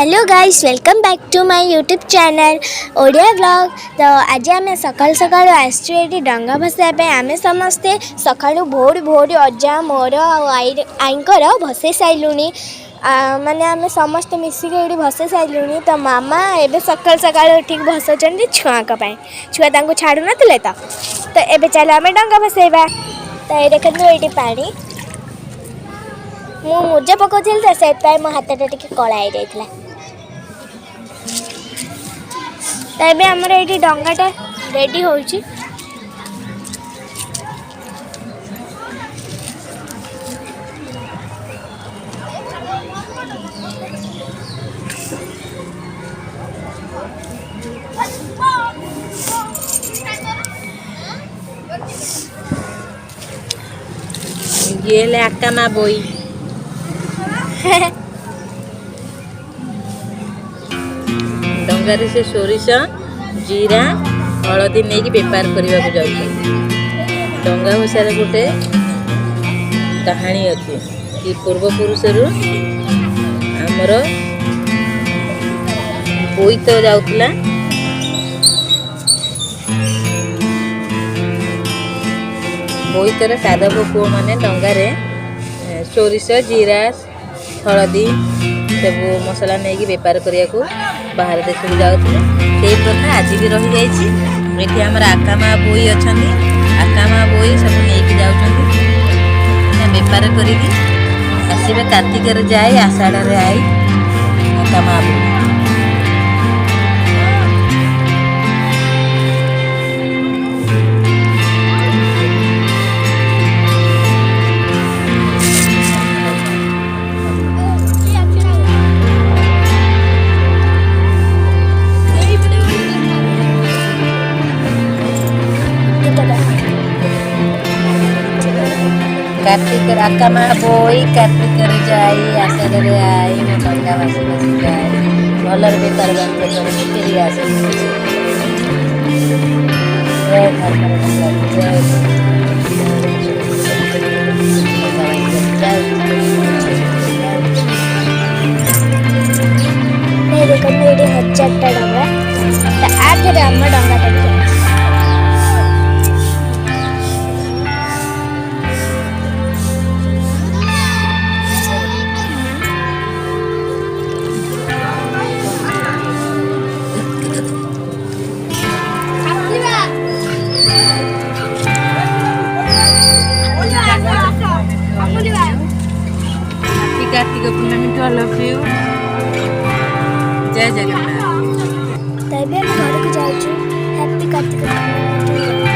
Hello guys welcome back to my YouTube channel Odia blog. तो आज आम सकाल सकाल आसु डंगा भसाइबा आम समस्ते सका भोर भोर अजा मोर आईकर भसई सारूँ माने आम समस्त मिसिक ये भसई सारूँ। तो मामा एबे सकाल सकाल उठिक भसौं छुआक छुआ छाड़ू नथिले तो एबे चल आम डंगा भसैबा। तो ये देखो ये पानी मु मुजा पकाउଥିଲି तो से मो हाथटा टिके कला हो जाइଥିଲା। तो ये आमर ये डंगाटा रेडी होची। ये ले आकामा बोई डंगारे से सोरिष जीरा हलदी नहीं कि बेपार करने को जाऊँ। डंगा भसार गोटे कहानी अच्छी कि पूर्वपुरुष आमर बोईत जाऊला बोईतर साधव पुओ मैंने डंगारे सोरिष जीरा हलदी सब मसला नहीं बेपार करने को बाहर देश को जाऊँ। से प्रथा आज भी रही जाइए। आमर आकामा बोई अच्छा आकामा बोई सब नहीं जाऊँ बेपार करी आसवे कार्तिक जाए आषाढ़ आई आकामा बोई। कार्तिक आकामा बोई कार्तिक जाई आषाढ़ आई डंगा भासी भासी जाए भलर बेपार बाणिज्य कर फेरी आसे हजारटा डंगा आगे आम डंगाटा Kartik Purnima to all of you. जय जगन्नाथ। तबे हम घर को जाऊँ। हैप्पी कार्तिक।